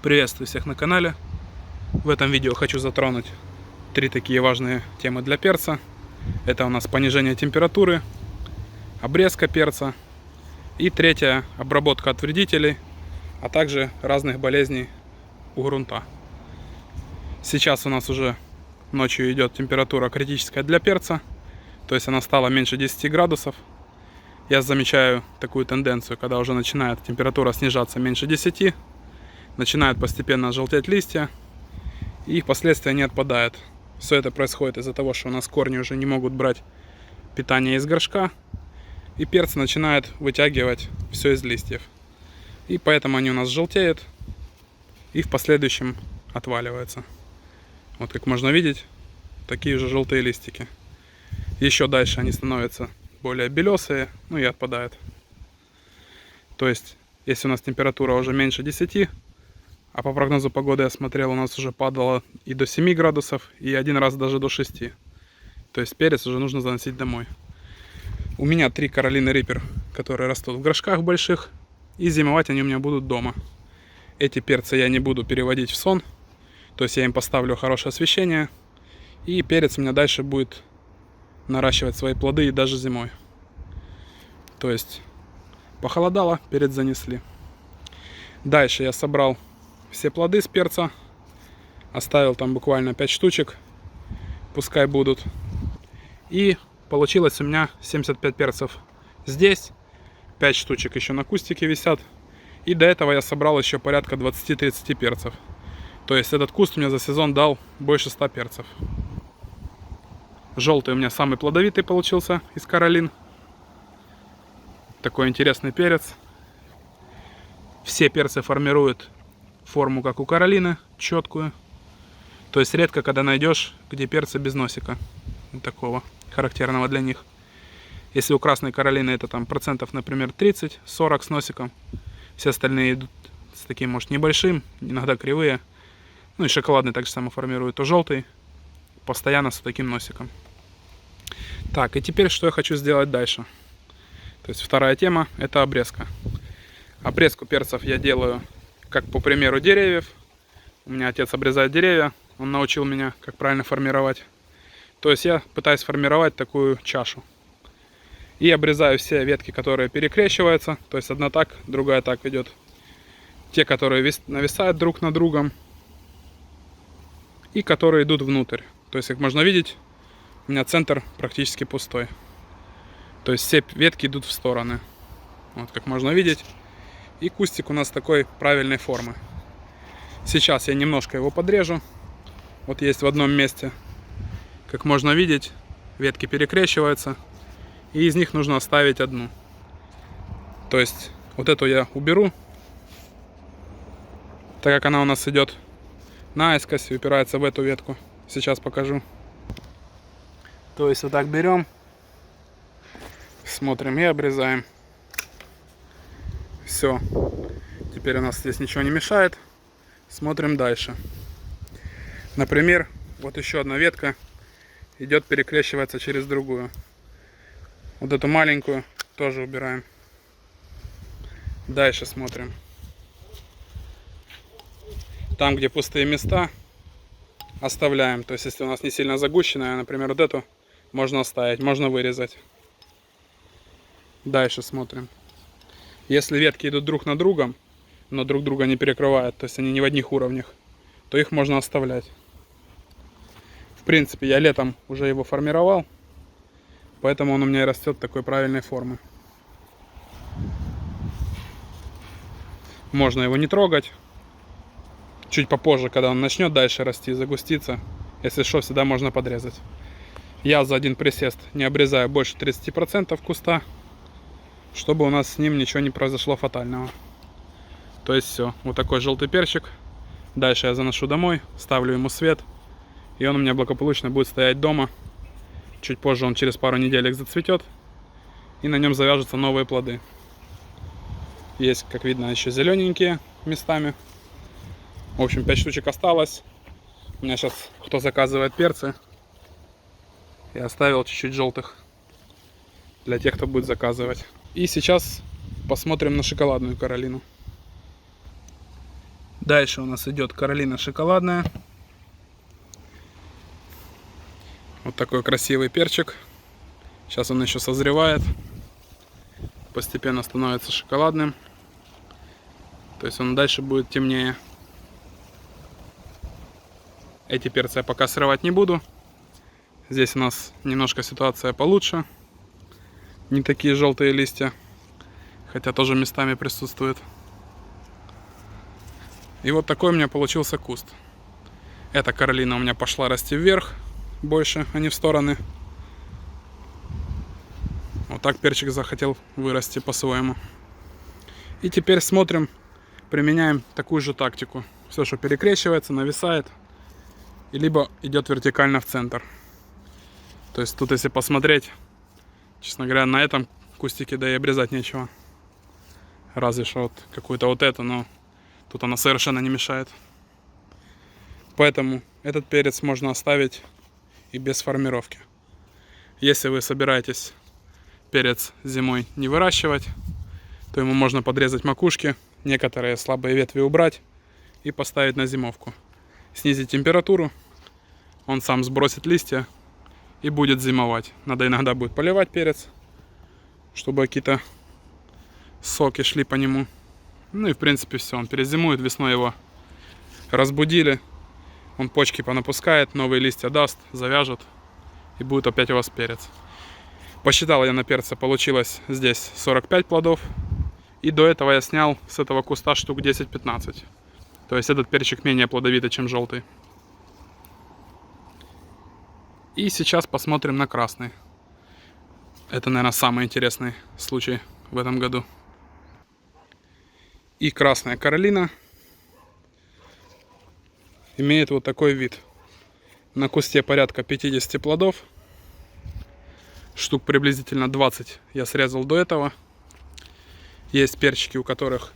Приветствую всех на канале. В этом видео хочу затронуть три такие важные темы для перца. Это у нас понижение температуры, обрезка перца и третья — обработка от вредителей, а также разных болезней у грунта. Сейчас у нас уже ночью идет температура критическая для перца, то есть она стала меньше 10 градусов. Я замечаю такую тенденцию, когда уже начинает температура снижаться меньше 10, начинают постепенно желтеть листья, и их последствия не отпадают. Все это происходит из-за того, что у нас корни уже не могут брать питание из горшка, и перцы начинают вытягивать все из листьев. И поэтому они у нас желтеют и в последующем отваливаются. Вот как можно видеть, такие же желтые листики. Еще дальше они становятся более белесые, ну и отпадают. То есть, если у нас температура уже меньше 10, а по прогнозу погоды я смотрел, у нас уже падало и до 7 градусов, и один раз даже до 6. То есть перец уже нужно заносить домой. У меня 3 Carolina Reaper, которые растут в горшках больших, и зимовать они у меня будут дома. Эти перцы я не буду переводить в сон, то есть я им поставлю хорошее освещение, и перец у меня дальше будет наращивать свои плоды и даже зимой. То есть похолодало, перец занесли. Дальше я собрал все плоды с перца, оставил там буквально 5 штучек, пускай будут. И получилось у меня 75 перцев здесь, 5 штучек еще на кустике висят. И до этого я собрал еще порядка 20-30 перцев. То есть этот куст мне за сезон дал больше 100 перцев. Желтый у меня самый плодовитый получился из Carolina. Такой интересный перец. Все перцы формируют форму, как у Carolina, четкую. То есть редко, когда найдешь, где перцы без носика. Такого характерного для них. Если у красной Carolina это там процентов, например, 30-40 с носиком. Все остальные идут с таким, может, небольшим, иногда кривые. Ну и шоколадный так же само формирует. То желтый постоянно с таким носиком. Так, и теперь что я хочу сделать дальше. То есть вторая тема — это обрезка. Обрезку перцев я делаю как по примеру деревьев. У меня отец обрезает деревья, он научил меня, как правильно формировать. То есть я пытаюсь формировать такую чашу. И обрезаю все ветки, которые перекрещиваются. То есть одна так, другая так идет. Те, которые нависают друг над другом. И которые идут внутрь. То есть, как можно видеть, у меня центр практически пустой. То есть все ветки идут в стороны. Вот как можно видеть. И кустик у нас такой правильной формы. Сейчас я немножко его подрежу. Вот есть в одном месте, как можно видеть, ветки перекрещиваются. И из них нужно оставить одну. То есть вот эту я уберу, так как она у нас идет наискось и упирается в эту ветку. Сейчас покажу. То есть вот так берем, смотрим и обрезаем. Все. Теперь у нас здесь ничего не мешает. Смотрим дальше. Например, вот еще одна ветка идет, перекрещивается через другую. Вот эту маленькую тоже убираем. Дальше смотрим. Там, где пустые места, оставляем. То есть, если у нас не сильно загущенная, например, вот эту можно оставить, можно вырезать. Дальше смотрим. Если ветки идут друг над другом, но друг друга не перекрывают, то есть они не в одних уровнях, то их можно оставлять. В принципе, я летом уже его формировал, поэтому он у меня и растет такой правильной формы. Можно его не трогать. Чуть попозже, когда он начнет дальше расти, загуститься, если что, всегда можно подрезать. Я за один присест не обрезаю больше 30% куста, чтобы у нас с ним ничего не произошло фатального. То есть все, вот такой желтый перчик. Дальше я заношу домой, ставлю ему свет, и он у меня благополучно будет стоять дома. Чуть позже он через пару неделек зацветет, и на нем завяжутся новые плоды. Есть, как видно, еще зелененькие местами. В общем, 5 штучек осталось. У меня сейчас кто заказывает перцы, я оставил чуть-чуть желтых для тех, кто будет заказывать. И сейчас посмотрим на шоколадную Carolina. Дальше у нас идет Каролина шоколадная. Вот такой красивый перчик. Сейчас он еще созревает. Постепенно становится шоколадным. То есть он дальше будет темнее. Эти перцы я пока срывать не буду. Здесь у нас немножко ситуация получше. Не такие желтые листья. Хотя тоже местами присутствует. И вот такой у меня получился куст. Эта Каролина у меня пошла расти вверх больше, а не в стороны. Вот так перчик захотел вырасти по-своему. И теперь смотрим, применяем такую же тактику. Все, что перекрещивается, нависает. И либо идет вертикально в центр. То есть тут, если посмотреть, честно говоря, на этом кустике да и обрезать нечего. Разве что вот какую-то вот эту, но тут она совершенно не мешает. Поэтому этот перец можно оставить и без формировки. Если вы собираетесь перец зимой не выращивать, то ему можно подрезать макушки, некоторые слабые ветви убрать и поставить на зимовку. Снизить температуру, он сам сбросит листья и будет зимовать. Надо иногда будет поливать перец, чтобы какие-то соки шли по нему. Ну и в принципе все, он перезимует, весной его разбудили, он почки понапускает, новые листья даст, завяжет и будет опять у вас перец. Посчитал я на перце, получилось здесь 45 плодов. И до этого я снял с этого куста штук 10-15. То есть этот перчик менее плодовитый, чем желтый. И сейчас посмотрим на красный. Это, наверное, самый интересный случай в этом году. И красная Каролина имеет вот такой вид. На кусте порядка 50 плодов. Штук приблизительно 20 я срезал до этого. Есть перчики, у которых,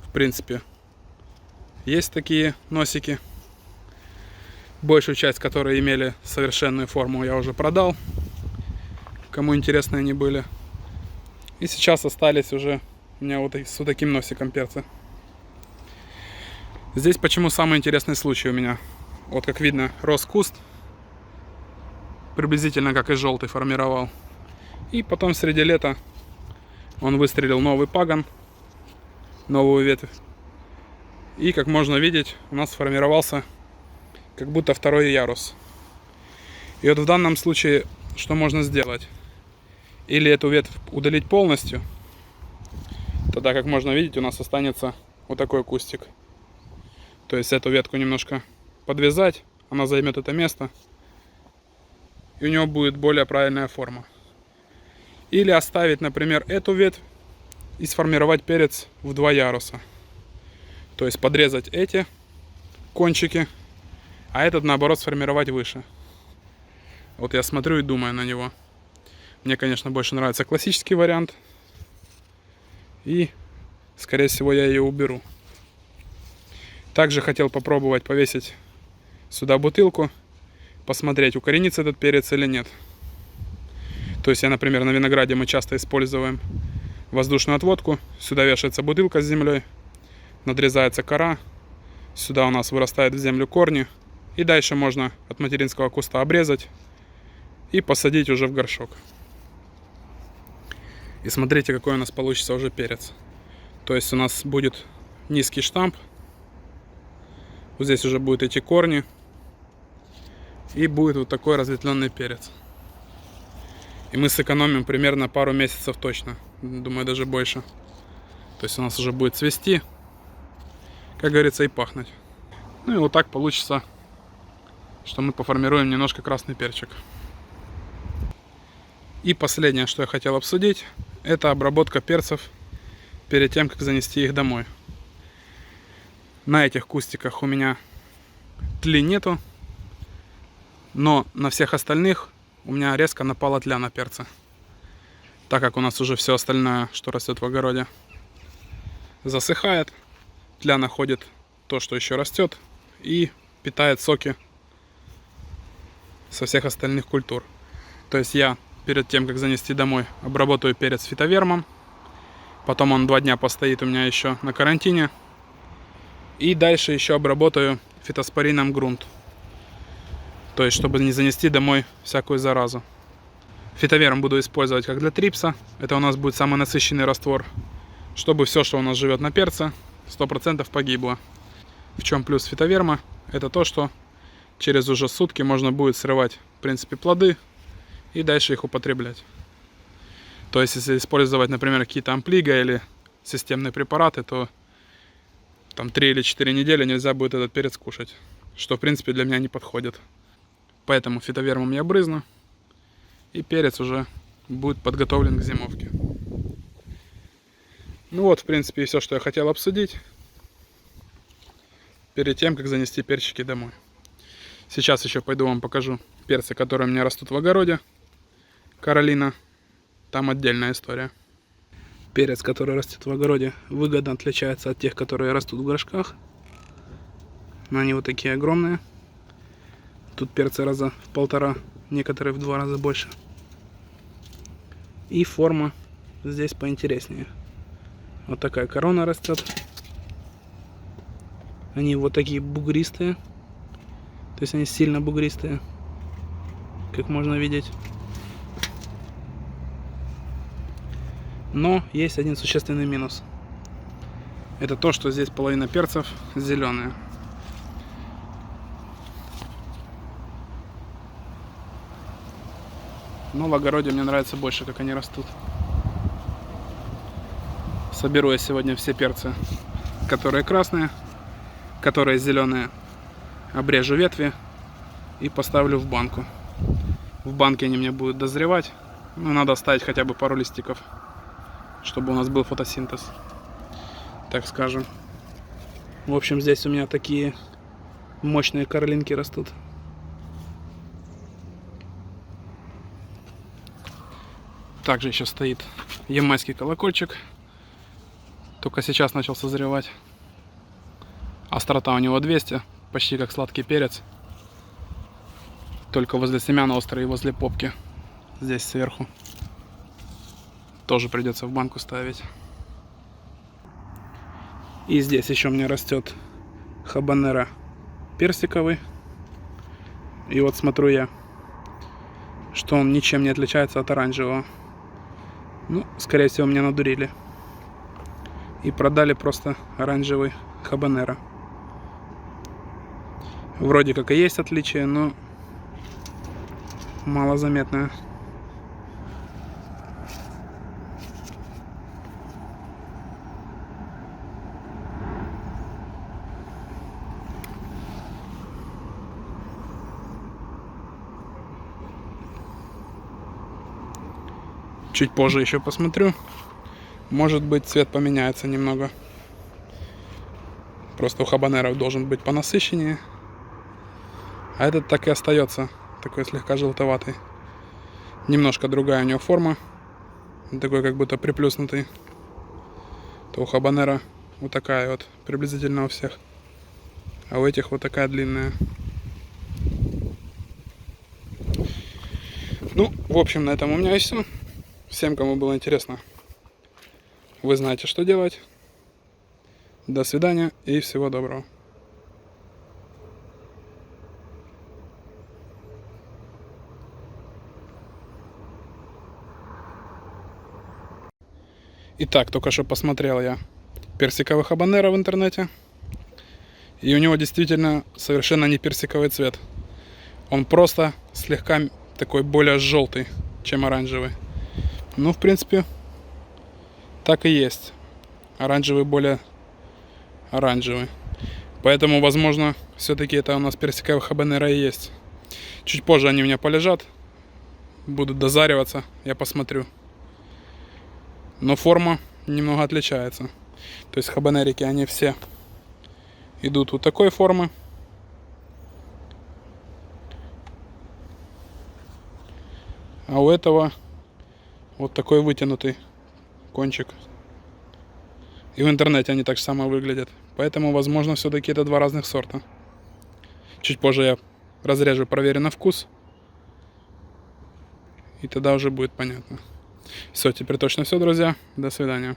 в принципе, есть такие носики. Большую часть, которые имели совершенную форму, я уже продал. Кому интересно они были. И сейчас остались уже у меня вот с вот таким носиком перца. Здесь почему самый интересный случай у меня. Вот как видно, рос куст. Приблизительно как и желтый формировал. И потом среди лета он выстрелил новый пагон, новую ветвь. И как можно видеть, у нас сформировался как будто второй ярус. И вот в данном случае что можно сделать? Или эту ветвь удалить полностью. Тогда, как можно видеть, у нас останется вот такой кустик. То есть эту ветку немножко подвязать, она займет это место. И у него будет более правильная форма. Или оставить, например, эту ветвь и сформировать перец в два яруса. То есть подрезать эти кончики, а этот, наоборот, сформировать выше. Вот я смотрю и думаю на него. Мне, конечно, больше нравится классический вариант. И, скорее всего, я ее уберу. Также хотел попробовать повесить сюда бутылку, посмотреть, укоренится этот перец или нет. То есть я, например, на винограде мы часто используем воздушную отводку. Сюда вешается бутылка с землей, надрезается кора, сюда у нас вырастает в землю корни. И дальше можно от материнского куста обрезать и посадить уже в горшок. И смотрите, какой у нас получится уже перец. То есть у нас будет низкий штамп. Вот здесь уже будут эти корни. И будет вот такой разветвленный перец. И мы сэкономим примерно пару месяцев точно. Думаю, даже больше. То есть у нас уже будет цвести, как говорится, и пахнуть. Ну и вот так получится, что мы поформируем немножко красный перчик. И последнее, что я хотел обсудить, это обработка перцев перед тем, как занести их домой. На этих кустиках у меня тли нету, но на всех остальных у меня резко напала тля на перца. Так как у нас уже все остальное, что растет в огороде, засыхает, тля находит то, что еще растет, и питает соки со всех остальных культур. То есть я перед тем, как занести домой, обработаю перец фитовермом. Потом он 2 дня постоит у меня еще на карантине. И дальше еще обработаю фитоспорином грунт. То есть, чтобы не занести домой всякую заразу. Фитоверм буду использовать как для трипса. Это у нас будет самый насыщенный раствор. Чтобы все, что у нас живет на перце, 100% погибло. В чем плюс фитоверма? Это то, что через уже сутки можно будет срывать, в принципе, плоды и дальше их употреблять. То есть, если использовать, например, какие-то амплиго или системные препараты, то там 3 или 4 недели нельзя будет этот перец кушать. Что, в принципе, для меня не подходит. Поэтому фитовермом я брызну. И перец уже будет подготовлен к зимовке. Ну вот, в принципе, и все, что я хотел обсудить. Перед тем, как занести перчики домой. Сейчас еще пойду вам покажу перцы, которые у меня растут в огороде. Каролина. Там отдельная история. Перец, который растет в огороде, выгодно отличается от тех, которые растут в горшках. Но они вот такие огромные. Тут перцы раза в 1,5, некоторые в 2 раза больше. И форма здесь поинтереснее. Вот такая корона растет. Они вот такие бугристые. То есть они сильно бугристые, как можно видеть. Но есть один существенный минус. Это то, что здесь половина перцев зеленые. Но в огороде мне нравится больше, как они растут. Соберу я сегодня все перцы, которые красные, которые зеленые. Обрежу ветви и поставлю в банку. В банке они мне будут дозревать. Ну, надо оставить хотя бы пару листиков, чтобы у нас был фотосинтез, так скажем. В общем, здесь у меня такие мощные карлинки растут. Также еще стоит ямайский колокольчик. Только сейчас начал созревать. Острота у него 200, почти как сладкий перец. Только возле семян острый и возле попки. Здесь сверху. Тоже придется в банку ставить. И здесь еще у меня растет хабанеро персиковый. И вот смотрю я, что он ничем не отличается от оранжевого. Ну, скорее всего, меня надурили. И продали просто оранжевый хабанеро. Вроде как и есть отличие, но малозаметное. Чуть позже еще посмотрю. Может быть, цвет поменяется немного. Просто у хабанеро должен быть понасыщеннее. А этот так и остается. Такой слегка желтоватый. Немножко другая у него форма. Такой как будто приплюснутый. То у хабанеро вот такая вот. Приблизительно у всех. А у этих вот такая длинная. Ну, в общем, на этом у меня и все. Всем, кому было интересно, вы знаете, что делать. До свидания и всего доброго. Итак, только что посмотрел я персиковый хабанеро в интернете. И у него действительно совершенно не персиковый цвет. Он просто слегка такой более желтый, чем оранжевый. Ну, в принципе, так и есть. Оранжевый более оранжевый. Поэтому, возможно, все-таки это у нас персиковый хабанеро и есть. Чуть позже они у меня полежат. Будут дозариваться, я посмотрю. Но форма немного отличается. То есть хабанерики, они все идут вот такой формы. А у этого вот такой вытянутый кончик. И в интернете они так же само выглядят. Поэтому, возможно, все-таки это два разных сорта. Чуть позже я разрежу, проверю на вкус. И тогда уже будет понятно. Все, теперь точно все, друзья. До свидания.